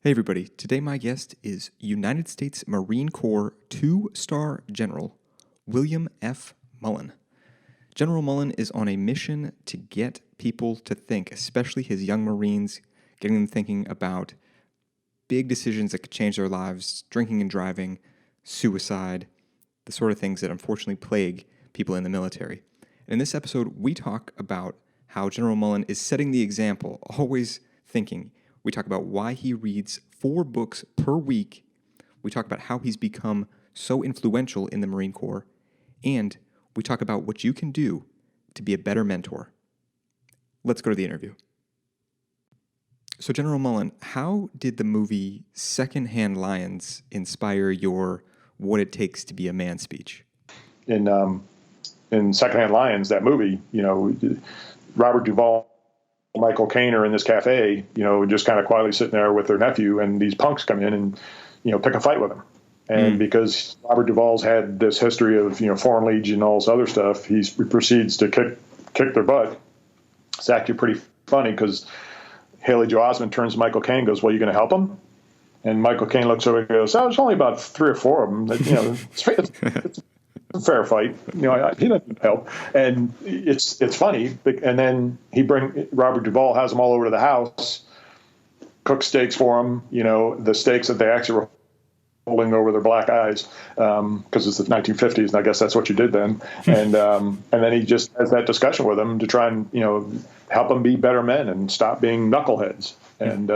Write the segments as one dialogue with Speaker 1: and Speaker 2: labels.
Speaker 1: Hey everybody, today my guest is United States Marine Corps 2-star General William F. Mullen. General Mullen is on a mission to get people to think, especially his young Marines, getting them thinking about big decisions that could change their lives, drinking and driving, suicide, the sort of things that unfortunately plague people in the military. And in this episode, we talk about how General Mullen is setting the example, always thinking. We talk about why he reads 4 books per week. We talk about how he's become so influential in the Marine Corps. And we talk about what you can do to be a better mentor. Let's go to the interview. So, General Mullen, how did the movie Secondhand Lions inspire your What It Takes to Be a Man speech?
Speaker 2: In Secondhand Lions, that movie, Robert Duvall, Michael Caine are in this cafe, just kind of quietly sitting there with their nephew, and these punks come in and, pick a fight with him. And because Robert Duvall's had this history of, Foreign Legion and all this other stuff, he proceeds to kick their butt. It's actually pretty funny because Haley Joel Osment turns to Michael Caine and goes, "Well, you going to help him?" And Michael Caine looks over and goes, "Oh, there's only about 3 or 4 of them. It's a fair fight. He doesn't help." And it's funny. And then Robert Duvall has them all over to the house, cooks steaks for them, the steaks that they actually were holding over their black eyes, because it's the 1950s, and I guess that's what you did then. And then he just has that discussion with them to try and, help them be better men and stop being knuckleheads. And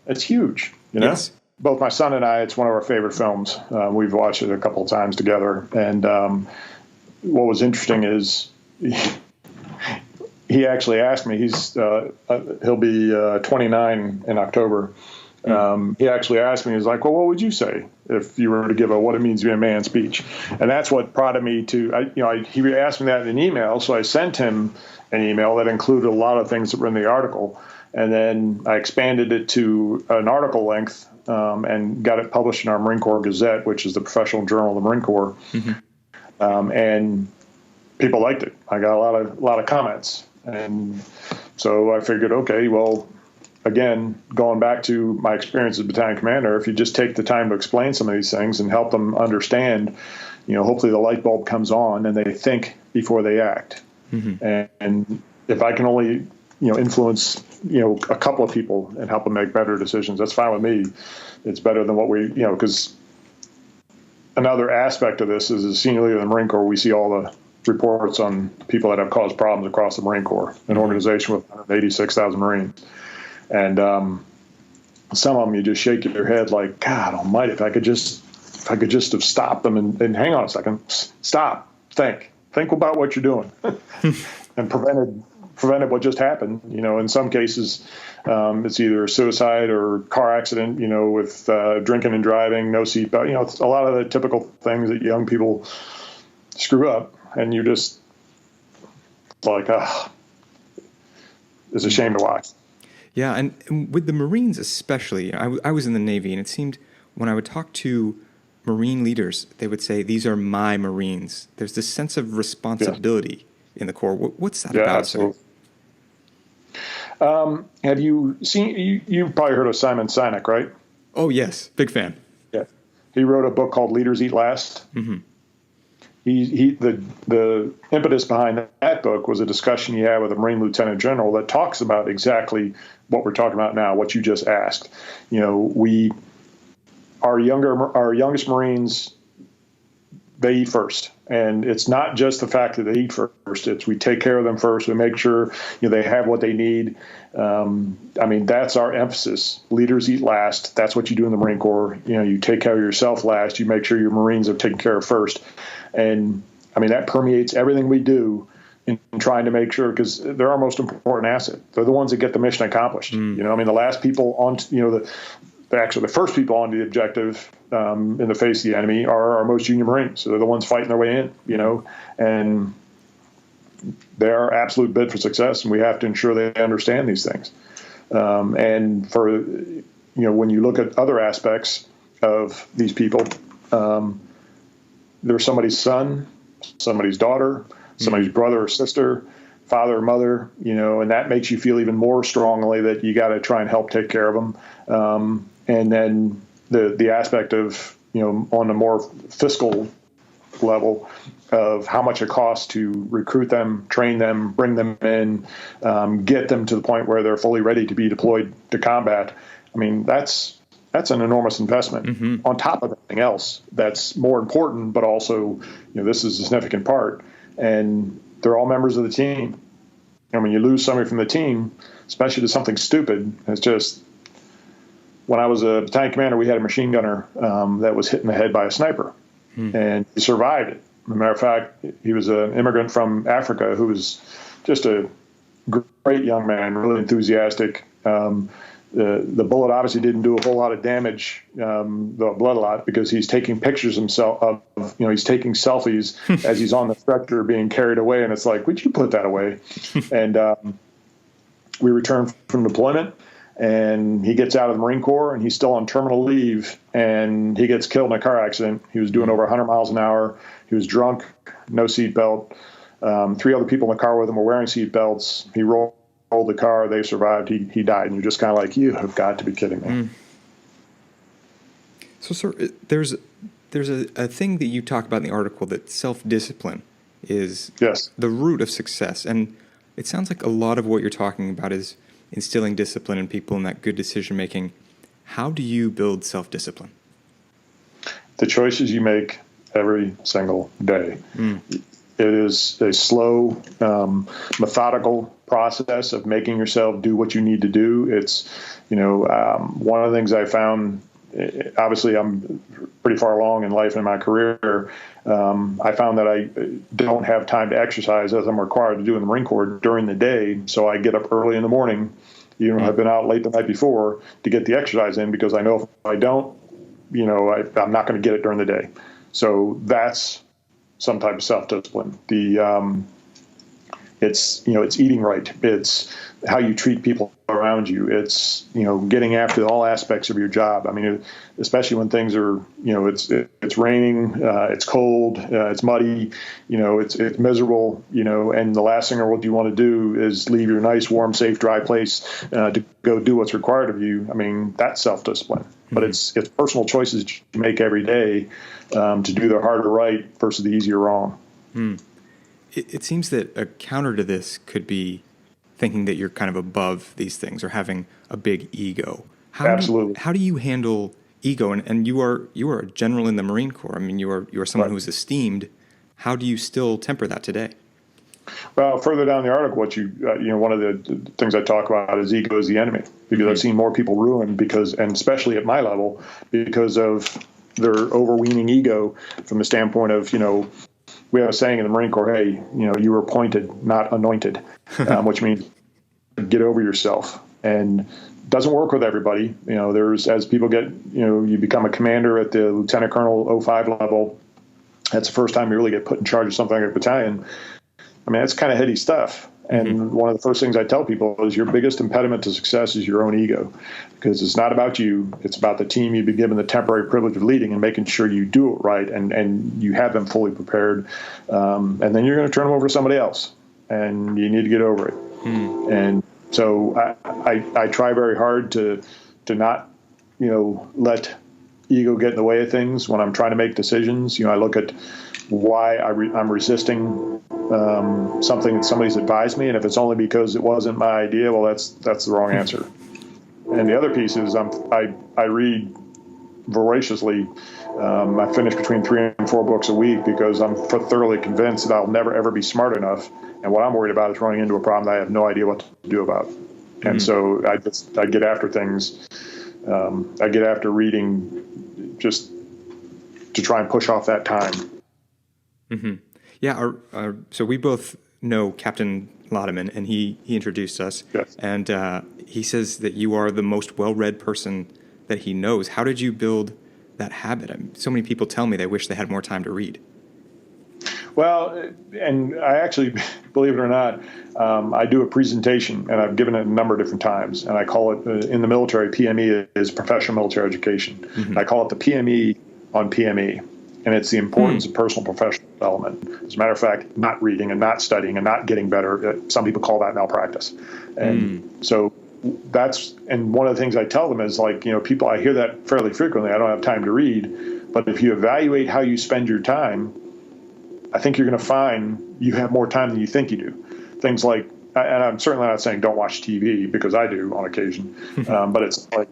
Speaker 2: it's huge,
Speaker 1: Yes.
Speaker 2: Both my son and I, it's one of our favorite films. We've watched it a couple of times together. And what was interesting is he actually asked me, he'll be 29 in October. He actually asked me, he's like, "Well, what would you say if you were to give a What It Means to Be a Man speech?" And that's what prompted me to, he asked me that in an email. So I sent him an email that included a lot of things that were in the article. And then I expanded it to an article length and got it published in our Marine Corps Gazette, which is the professional journal of the Marine Corps. And people liked it. I got a lot of comments. And so I figured, okay, well, again, going back to my experience as a battalion commander, if you just take the time to explain some of these things and help them understand, hopefully the light bulb comes on and they think before they act. And if I can only, influence, a couple of people and help them make better decisions, that's fine with me. It's better than what because another aspect of this is as senior leader of the Marine Corps, we see all the reports on people that have caused problems across the Marine Corps, an organization with 86,000 Marines. And some of them, you just shake your head like, God almighty, if I could just have stopped them and hang on a second, stop, think about what you're doing and prevented what just happened. In some cases, it's either suicide or car accident, with drinking and driving, no seatbelt, it's a lot of the typical things that young people screw up, and you're just like, it's a shame to watch.
Speaker 1: Yeah, and with the Marines especially, I was in the Navy, and it seemed when I would talk to Marine leaders, they would say, "These are my Marines." There's this sense of responsibility in the Corps. What's that about,
Speaker 2: absolutely. Sir? Have you seen, you've probably heard of Simon Sinek, right?
Speaker 1: Oh, yes. Big fan.
Speaker 2: Yeah. He wrote a book called Leaders Eat Last. The impetus behind that book was a discussion he had with a Marine Lieutenant General that talks about exactly what we're talking about now, what you just asked. Our youngest Marines, they eat first. And it's not just the fact that they eat first. It's we take care of them first. We make sure they have what they need. That's our emphasis. Leaders eat last. That's what you do in the Marine Corps. You take care of yourself last. You make sure your Marines are taken care of first. And that permeates everything we do in trying to make sure, because they're our most important asset. They're the ones that get the mission accomplished. The last people on, the first people on the objective in the face of the enemy are our most junior Marines. So they're the ones fighting their way in, and they're absolute bid for success, and we have to ensure they understand these things. And for, when you look at other aspects of these people, they're somebody's son, somebody's daughter, somebody's brother or sister. father or mother, and that makes you feel even more strongly that you got to try and help take care of them. And then the aspect of, on a more fiscal level of how much it costs to recruit them, train them, bring them in, get them to the point where they're fully ready to be deployed to combat. I mean, that's an enormous investment on top of everything else that's more important, but also, this is a significant part. And they're all members of the team. And when you lose somebody from the team, especially to something stupid, it's just, when I was a battalion commander, we had a machine gunner that was hit in the head by a sniper, and he survived it. As a matter of fact, he was an immigrant from Africa who was just a great young man, really enthusiastic. The bullet obviously didn't do a whole lot of damage, the blood a lot, because he's taking pictures himself of, he's taking selfies as he's on the stretcher being carried away. And it's like, would you put that away? And we returned from deployment, and he gets out of the Marine Corps, and he's still on terminal leave, and he gets killed in a car accident. He was doing over 100 miles an hour. He was drunk, no seatbelt. 3 other people in the car with him were wearing seatbelts. He rolled the car. They survived. He died. And you're just kind of like, you have got to be kidding me.
Speaker 1: So, sir, there's a thing that you talk about in the article, that self-discipline is the root of success. And it sounds like a lot of what you're talking about is instilling discipline in people and that good decision-making. How do you build self-discipline?
Speaker 2: The choices you make every single day. It is a slow, methodical process of making yourself do what you need to do. It's, one of the things I found, obviously I'm pretty far along in life and in my career. I found that I don't have time to exercise as I'm required to do in the Marine Corps during the day. So I get up early in the morning, I've been out late the night before to get the exercise in, because I know if I don't, I'm not going to get it during the day. So that's some type of self-discipline. It's eating right. It's how you treat people around you. It's, getting after all aspects of your job. I mean, especially when things are, it's raining, it's cold, it's muddy, it's miserable, and the last thing in the world you want to do is leave your nice, warm, safe, dry place to go do what's required of you. I mean, that's self-discipline. But it's personal choices you make every day to do the harder right versus the easier wrong.
Speaker 1: It seems that a counter to this could be thinking that you're kind of above these things or having a big ego.
Speaker 2: Absolutely.
Speaker 1: How do you handle ego? And you are a general in the Marine Corps. I mean, you are someone who's esteemed. How do you still temper that today?
Speaker 2: Well, further down the article, what one of the things I talk about is ego is the enemy, because I've seen more people ruined and especially at my level, because of their overweening ego from the standpoint of, we have a saying in the Marine Corps, hey, you were appointed, not anointed, which means get over yourself. And doesn't work with everybody. As people get, you become a commander at the Lieutenant Colonel 05 level. That's the first time you really get put in charge of something like a battalion. I mean, that's kind of heady stuff. And one of the first things I tell people is your biggest impediment to success is your own ego, because it's not about you. It's about the team you've been given the temporary privilege of leading and making sure you do it right and you have them fully prepared. And then you're going to turn them over to somebody else, and you need to get over it. And so I try very hard to not, let ego get in the way of things when I'm trying to make decisions. I look at why I'm resisting something that somebody's advised me, and if it's only because it wasn't my idea, well, that's the wrong answer. And the other piece is I read voraciously. I finish between 3 and 4 books a week because I'm thoroughly convinced that I'll never ever be smart enough, and what I'm worried about is running into a problem that I have no idea what to do about. And so I get after things. I get after reading just to try and push off that time.
Speaker 1: Yeah, so we both know Captain Lodeman, and he introduced us.
Speaker 2: Yes.
Speaker 1: And he says that you are the most well-read person that he knows. How did you build that habit? I mean, so many people tell me they wish they had more time to read. Well,
Speaker 2: and I actually, believe it or not, I do a presentation, and I've given it a number of different times, and I call it, in the military, PME is professional military education. I call it the PME on PME. and it's the importance of personal professional development. As a matter of fact, not reading and not studying and not getting better, some people call that malpractice. And so and one of the things I tell them is, like, people, I hear that fairly frequently, I don't have time to read. But if you evaluate how you spend your time, I think you're going to find you have more time than you think you do. Things like, and I'm certainly not saying don't watch TV, because I do on occasion, but it's like,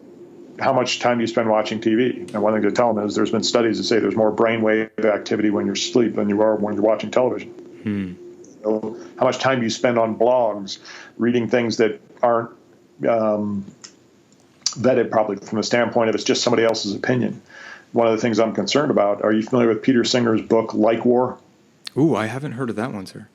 Speaker 2: how much time do you spend watching TV? And one thing to tell them is there's been studies that say there's more brainwave activity when you're asleep than you are when you're watching television. So how much time do you spend on blogs, reading things that aren't vetted probably from the standpoint of it's just somebody else's opinion? One of the things I'm concerned about, are you familiar with Peter Singer's book, Like War?
Speaker 1: Ooh, I haven't heard of that one, sir.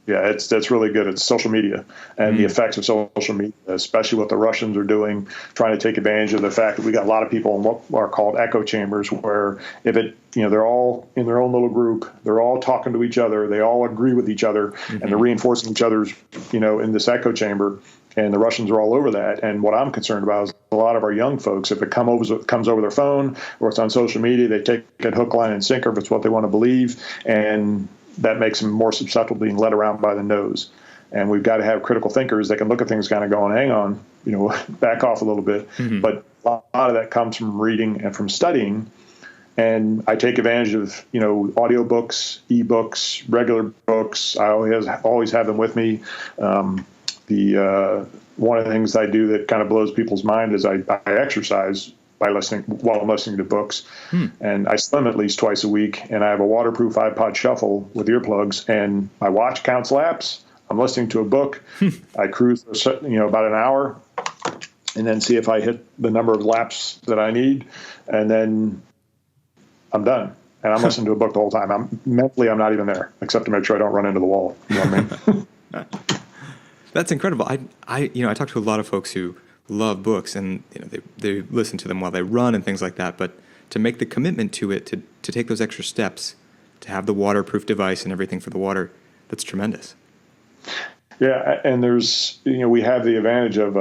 Speaker 2: Yeah, that's really good. It's social media and the effects of social media, especially what the Russians are doing, trying to take advantage of the fact that we got a lot of people in what are called echo chambers, where they're all in their own little group, they're all talking to each other, they all agree with each other, and they're reinforcing each other's, in this echo chamber. And the Russians are all over that. And what I'm concerned about is a lot of our young folks, if it comes over their phone or it's on social media, they take it hook, line, and sinker if it's what they want to believe. And that makes them more susceptible to being led around by the nose. And we've got to have critical thinkers that can look at things kind of going, hang on, back off a little bit. But a lot of that comes from reading and from studying. And I take advantage of, audiobooks, ebooks, regular books. I always have them with me. One of the things I do that kind of blows people's mind is I exercise while I'm listening to books. And I swim at least twice a week, and I have a waterproof iPod Shuffle with earplugs, and my watch counts laps. I'm listening to a book. I cruise for, about an hour, and then see if I hit the number of laps that I need, and then I'm done. And I'm listening to a book the whole time. I'm not even there, except to make sure I don't run into the wall. You know what I mean?
Speaker 1: That's incredible. I talk to a lot of folks who love books, and they listen to them while they run and things like that. But to make the commitment to it, to take those extra steps, to have the waterproof device and everything for the water, that's tremendous.
Speaker 2: Yeah, and there's we have the advantage of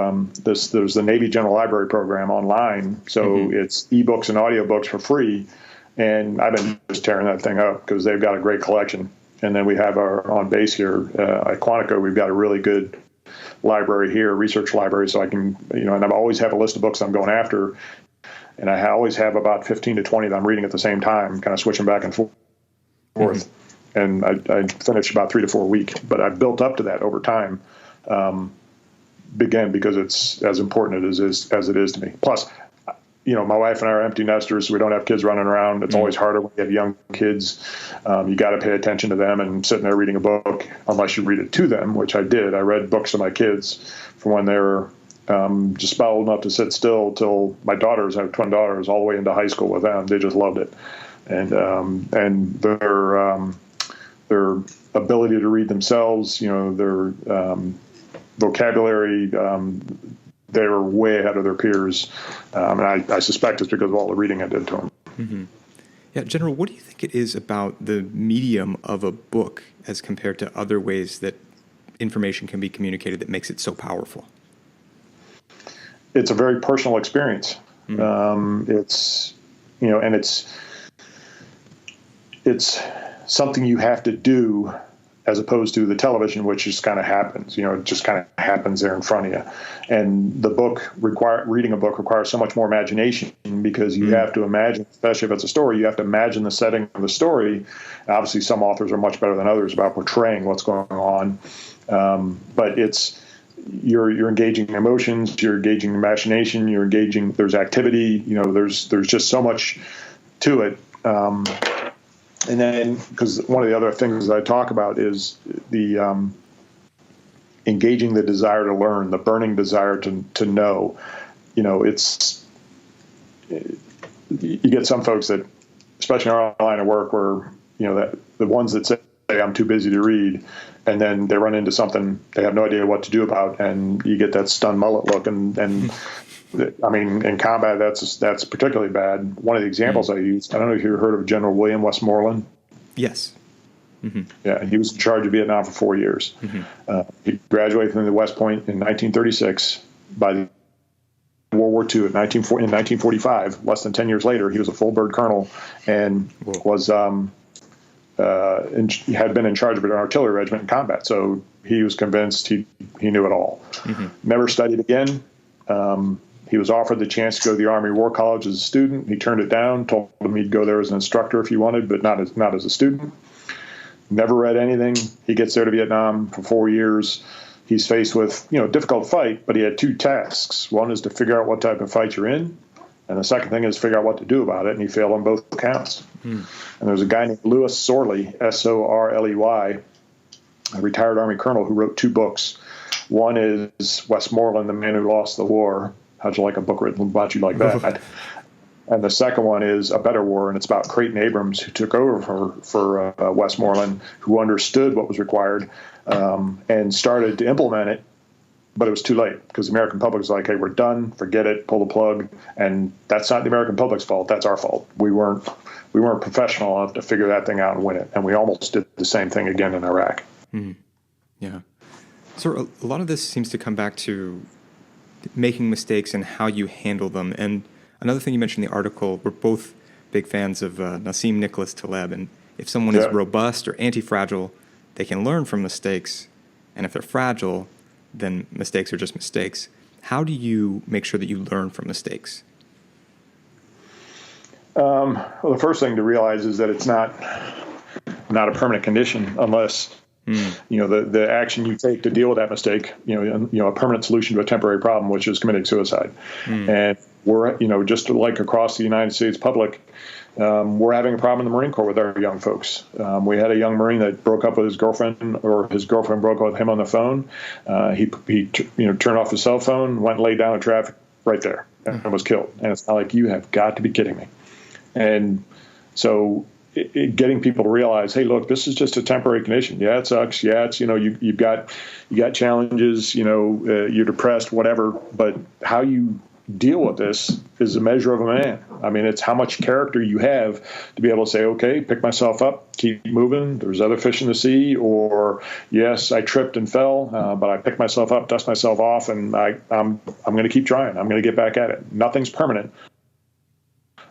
Speaker 2: this. There's the Navy General Library program online, so it's ebooks and audiobooks for free. And I've been just tearing that thing up because they've got a great collection. And then we have on base here at Quantico, we've got a really good library here, research library, so I can, and I always have a list of books I'm going after, and I always have about 15 to 20 that I'm reading at the same time, kind of switching back and forth. And I finish about 3 to 4 a week, but I've built up to that over time, again, because it's as important as it is to me. Plus, my wife and I are empty nesters, so we don't have kids running around. It's always harder when you have young kids. You got to pay attention to them, and sitting there reading a book, unless you read it to them, which I did. I read books to my kids from when they were just about old enough to sit still till my daughters, I have twin daughters, all the way into high school with them. They just loved it. And their ability to read themselves, their vocabulary, they're way ahead of their peers. And I suspect it's because of all the reading I did to them.
Speaker 1: Yeah, General, what do you think it is about the medium of a book as compared to other ways that information can be communicated that makes it so powerful?
Speaker 2: It's a very personal experience. It's something you have to do, as opposed to the television, which just kind of happens. It just kind of happens there in front of you. And the reading a book requires so much more imagination, because you have to imagine, especially if it's a story, you have to imagine the setting of the story. Obviously, some authors are much better than others about portraying what's going on. But you're engaging emotions, you're engaging imagination, there's activity, there's just so much to it. And then, because one of the other things I talk about is the engaging the desire to learn, the burning desire to know. You get some folks that, especially in our line of work, where that the ones that say I'm too busy to read, and then they run into something they have no idea what to do about, and you get that stunned mullet look. And I mean, in combat, that's particularly bad. One of the examples I used, I don't know if you've heard of General William Mullen.
Speaker 1: Yes.
Speaker 2: Yeah, he was in charge of Vietnam for 4 years. He graduated from the West Point in 1936. By World War II in 1945. Less than 10 years later, he was a full bird colonel and was he had been in charge of an artillery regiment in combat. So he was convinced he knew it all. Mm-hmm. Never studied again. He was offered the chance to go to the Army War College as a student. He turned it down, told him he'd go there as an instructor if he wanted, but not as a student. Never read anything. He gets there to Vietnam for 4 years. He's faced with, a difficult fight, but he had two tasks. One is to figure out what type of fight you're in, and the second thing is figure out what to do about it, and he failed on both counts. And there's a guy named Louis Sorley, Sorley, a retired Army colonel who wrote 2 books. One is Westmoreland, The Man Who Lost the War. How'd you like a book written about you like that? And the second one is A Better War, and it's about Creighton Abrams, who took over for Westmoreland, who understood what was required and started to implement it, but it was too late because the American public was like, hey, we're done, forget it, pull the plug. And that's not the American public's fault. That's our fault. We weren't professional enough to figure that thing out and win it. And we almost did the same thing again in Iraq.
Speaker 1: Yeah. So a lot of this seems to come back to making mistakes and how you handle them. And another thing you mentioned in the article, we're both big fans of Nassim Nicholas Taleb. And if someone is robust or anti-fragile, they can learn from mistakes. And if they're fragile, then mistakes are just mistakes. How do you make sure that you learn from mistakes?
Speaker 2: Well, the first thing to realize is that it's not a permanent condition unless the action you take to deal with that mistake, a permanent solution to a temporary problem, which is committing suicide. And we're, just like across the United States public, we're having a problem in the Marine Corps with our young folks. We had a young Marine that broke up with his girlfriend, or his girlfriend broke up with him on the phone. He turned off his cell phone, went and laid down in traffic right there, and was killed. And it's not like, you have got to be kidding me. And so getting people to realize, hey, look, this is just a temporary condition. Yeah, it sucks. Yeah, it's, you've got challenges, you're depressed, whatever. But how you deal with this is a measure of a man. I mean, it's how much character you have to be able to say, okay, pick myself up, keep moving. There's other fish in the sea, or yes, I tripped and fell, but I picked myself up, dust myself off, and I'm going to keep trying. I'm going to get back at it. Nothing's permanent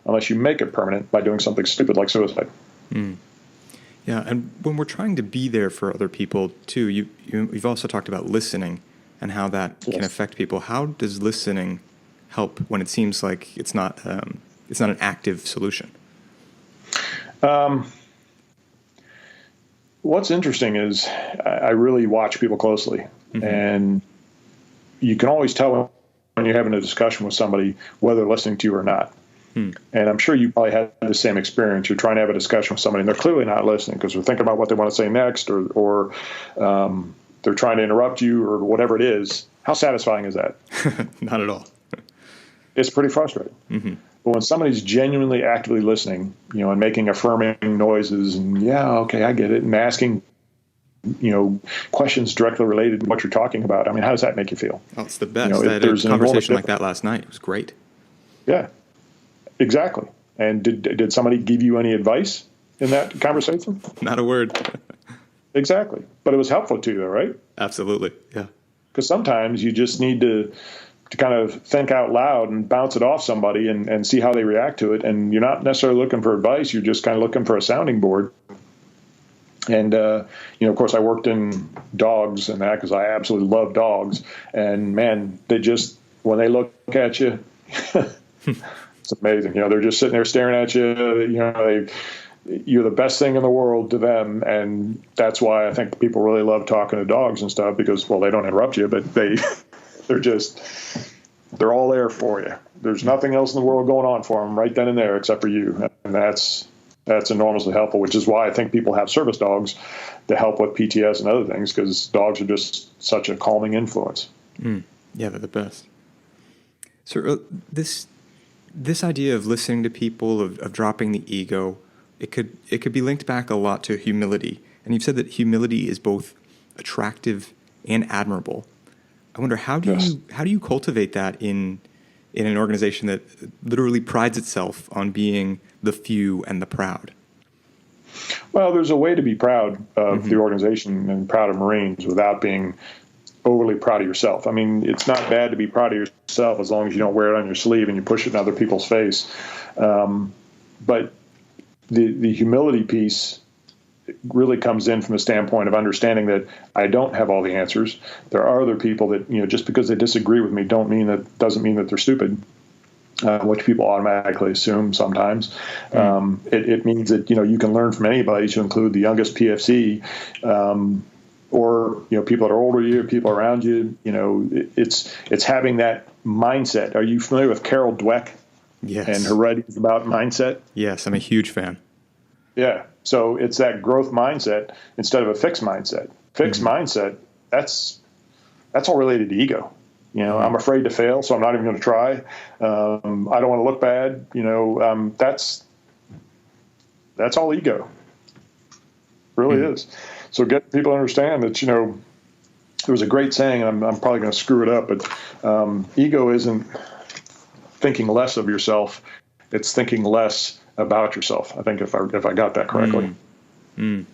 Speaker 2: unless you make it permanent by doing something stupid like suicide.
Speaker 1: Yeah, and when we're trying to be there for other people too, you've also talked about listening and how that can affect people. How does listening help when it seems like it's not an active solution?
Speaker 2: What's interesting is I really watch people closely, and you can always tell when you're having a discussion with somebody whether they're listening to you or not. And I'm sure you probably had the same experience. You're trying to have a discussion with somebody, and they're clearly not listening because they're thinking about what they want to say next, or they're trying to interrupt you, or whatever it is. How satisfying is that?
Speaker 1: Not at all.
Speaker 2: It's pretty frustrating. But when somebody's genuinely actively listening, and making affirming noises, and okay, I get it, and asking, questions directly related to what you're talking about. I mean, how does that make you feel?
Speaker 1: Oh, it's the best. I had a conversation like that last night. It was great.
Speaker 2: Yeah. Exactly. And did somebody give you any advice in that conversation?
Speaker 1: Not a word.
Speaker 2: Exactly. But it was helpful to you, though, right?
Speaker 1: Absolutely. Yeah.
Speaker 2: Because sometimes you just need to kind of think out loud and bounce it off somebody and see how they react to it. And you're not necessarily looking for advice. You're just kind of looking for a sounding board. And, of course, I worked in dogs and that because I absolutely love dogs. And, man, they just, when they look at you, it's amazing. They're just sitting there staring at you. You're the best thing in the world to them. And that's why I think people really love talking to dogs and stuff because, well, they don't interrupt you, but they're all there for you. There's nothing else in the world going on for them right then and there except for you. And that's enormously helpful, which is why I think people have service dogs to help with PTS and other things because dogs are just such a calming influence.
Speaker 1: Yeah, they're the best. So this idea of listening to people, of dropping the ego, it could be linked back a lot to humility. And you've said that humility is both attractive and admirable. I wonder how do you cultivate that in an organization that literally prides itself on being the few and the proud? Well,
Speaker 2: there's a way to be proud of the organization and proud of Marines without being overly proud of yourself. I mean, it's not bad to be proud of yourself as long as you don't wear it on your sleeve and you push it in other people's face. But the humility piece really comes in from the standpoint of understanding that I don't have all the answers. There are other people that, just because they disagree with me doesn't mean that they're stupid, which people automatically assume sometimes. It means that, you can learn from anybody, to include the youngest PFC, or, people that are older than you, people around you. It's having that mindset. Are you familiar with Carol Dweck?
Speaker 1: Yes.
Speaker 2: And her writings about mindset?
Speaker 1: Yes, I'm a huge fan.
Speaker 2: Yeah. So it's that growth mindset instead of a fixed mindset. Fixed mindset, that's all related to ego. I'm afraid to fail, so I'm not even going to try. I don't want to look bad. That's all ego. It really is. So get people to understand that, there was a great saying, and I'm probably going to screw it up, but ego isn't thinking less of yourself. It's thinking less about yourself. I think if I got that correctly.
Speaker 1: And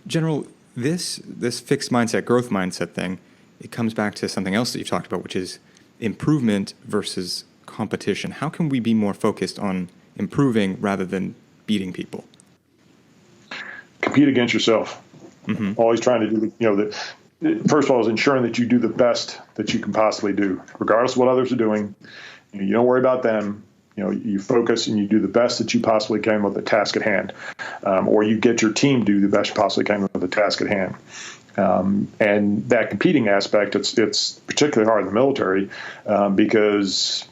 Speaker 1: General, this fixed mindset, growth mindset thing, it comes back to something else that you've talked about, which is improvement versus competition. How can we be more focused on improving rather than beating people?
Speaker 2: Compete against yourself. Always trying to do first of all, is ensuring that you do the best that you can possibly do, regardless of what others are doing. You don't worry about them. You focus and you do the best that you possibly can with the task at hand, or you get your team to do the best you possibly can with the task at hand. And that competing aspect, it's particularly hard in the military, because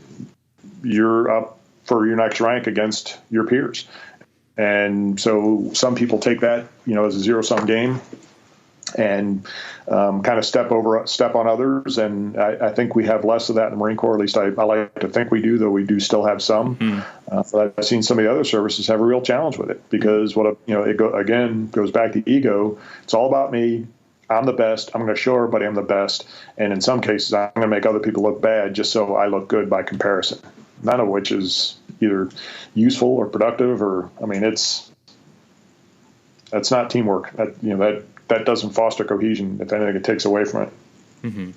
Speaker 2: you're up for your next rank against your peers. And so some people take that, as a zero-sum game, and kind of step on others. And I think we have less of that in the Marine Corps. At least I like to think we do, though we do still have some. But I've seen some of the other services have a real challenge with it, because it goes back to ego. It's all about me. I'm the best. I'm going to show everybody I'm the best. And in some cases, I'm going to make other people look bad just so I look good by comparison. None of which is either useful or productive, that's not teamwork. That doesn't foster cohesion. If anything, it takes away from it.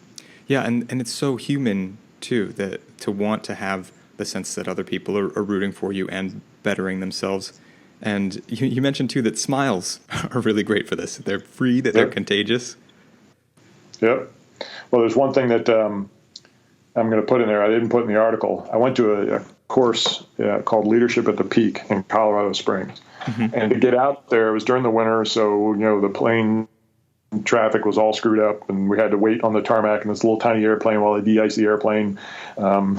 Speaker 1: Yeah, and it's so human too, that to want to have the sense that other people are rooting for you and bettering themselves. And you mentioned too that smiles are really great for this. They're free, that they're contagious.
Speaker 2: Yep. Well, there's one thing that I'm going to put in there. I didn't put in the article. I went to a course called Leadership at the Peak in Colorado Springs. And to get out there, it was during the winter, so the plane traffic was all screwed up, and we had to wait on the tarmac in this little tiny airplane while they de-ice the airplane. I'm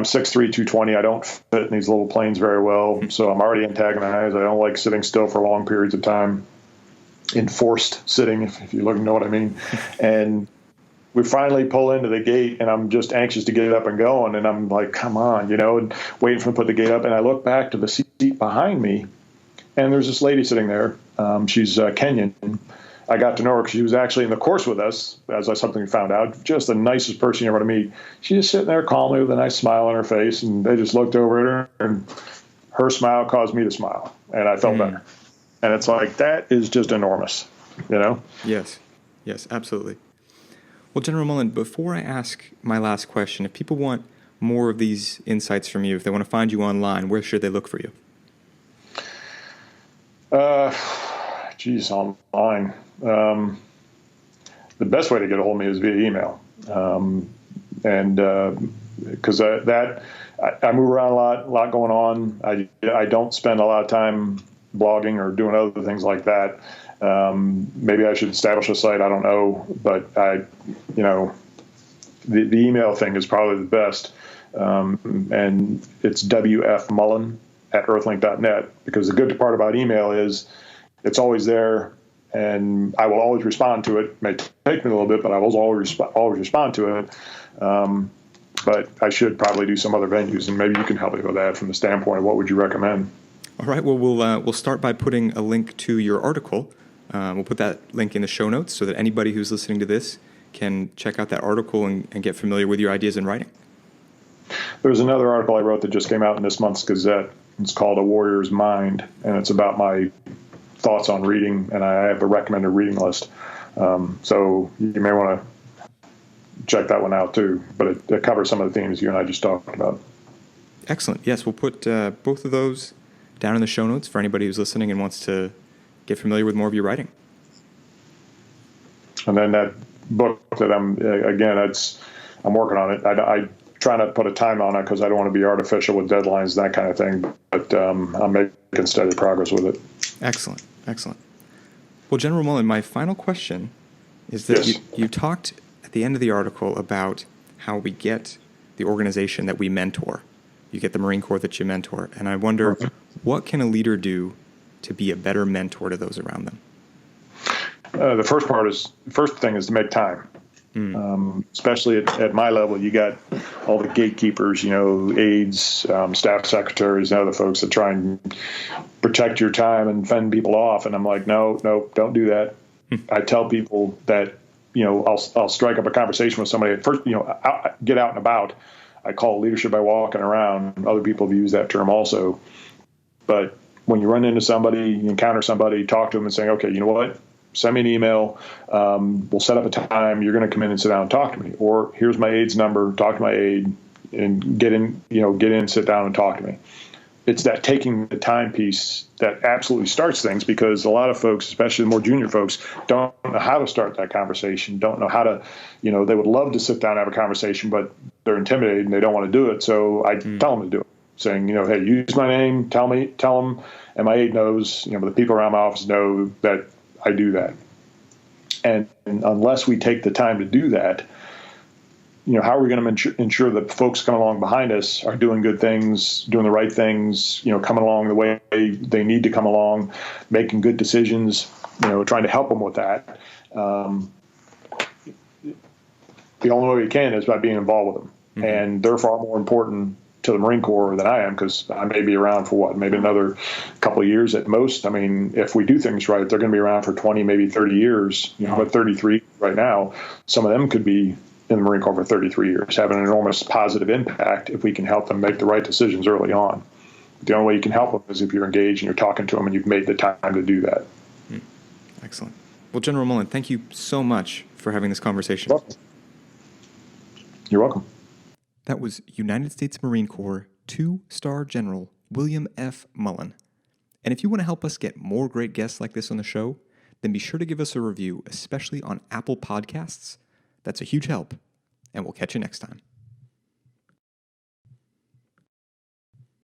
Speaker 2: 6'3", 220. I don't fit in these little planes very well, so I'm already antagonized. I don't like sitting still for long periods of time, enforced sitting, if you know what I mean. And we finally pull into the gate, and I'm just anxious to get it up and going, and I'm like, come on, and waiting for them to put the gate up. And I look back to the seat behind me, and there's this lady sitting there. She's Kenyan. I got to know her because she was actually in the course with us, as I something found out. Just the nicest person you ever to meet. She's just sitting there calmly with a nice smile on her face, and they just looked over at her, and her smile caused me to smile, and I felt better. And it's like, that is just enormous,
Speaker 1: Yes, absolutely. Well, General Mullen, before I ask my last question, if people want more of these insights from you, if they want to find you online, where should they look for you?
Speaker 2: Online. The best way to get a hold of me is via email. Because I move around a lot going on. I don't spend a lot of time blogging or doing other things like that. Maybe I should establish a site. I don't know, but the email thing is probably the best. And it's wfmullen@earthlink.net, because the good part about email is it's always there, and I will always respond to it. It may take me a little bit, but I will always respond to it. But I should probably do some other venues, and maybe you can help me with that from the standpoint of what would you recommend.
Speaker 1: All right. Well, we'll start by putting a link to your article. We'll put that link in the show notes so that anybody who's listening to this can check out that article and get familiar with your ideas in writing.
Speaker 2: There's another article I wrote that just came out in this month's Gazette. It's called A Warrior's Mind, and it's about my thoughts on reading, and I have a recommended reading list. So you may want to check that one out too. But it covers some of the themes you and I just talked about.
Speaker 1: Excellent. Yes, we'll put both of those down in the show notes for anybody who's listening and wants to get familiar with more of your writing.
Speaker 2: And then that book that I'm working on it. I try not to put a time on it because I don't want to be artificial with deadlines and that kind of thing. But I'm making steady progress with it.
Speaker 1: Excellent. Well, General Mullen, my final question is that
Speaker 2: Yes.
Speaker 1: you talked at the end of the article about how we get the organization that we mentor. You get the Marine Corps that you mentor. And I wonder, what can a leader do to be a better mentor to those around them?
Speaker 2: The first thing is to make time. Especially at my level, you got all the gatekeepers, aides, staff secretaries, and other folks that try and protect your time and fend people off. And I'm like, no, don't do that. I tell people that, I'll strike up a conversation with somebody at first, get out and about. I call it leadership by walking around. Other people have used that term also. But when you run into somebody, you encounter somebody, talk to them and say, okay, you know what? Send me an email. We'll set up a time. You're going to come in and sit down and talk to me. Or here's my aide's number. Talk to my aide and get in, sit down and talk to me. It's that taking the time piece that absolutely starts things, because a lot of folks, especially the more junior folks, don't know how to start that conversation, don't know how to, they would love to sit down and have a conversation, but they're intimidated and they don't want to do it. So I tell them to do it, saying, hey, use my name, tell them, and my aide knows, the people around my office know that I do that. And unless we take the time to do that, how are we going to ensure that folks coming along behind us are doing good things, doing the right things, coming along the way they need to come along, making good decisions, trying to help them with that. The only way we can is by being involved with them. Mm-hmm. And they're far more important to the Marine Corps than I am, because I may be around for maybe another couple of years at most. I mean, if we do things right, they're going to be around for 20, maybe 30 years, but 33 right now. Some of them could be in the Marine Corps for 33 years, having an enormous positive impact if we can help them make the right decisions early on. The only way you can help them is if you're engaged and you're talking to them and you've made the time to do that.
Speaker 1: Excellent. Well, General Mullen, thank you so much for having this conversation.
Speaker 2: You're welcome.
Speaker 1: That was United States Marine Corps 2-star General William F. Mullen. And if you want to help us get more great guests like this on the show, then be sure to give us a review, especially on Apple Podcasts. That's a huge help, and we'll catch you next time.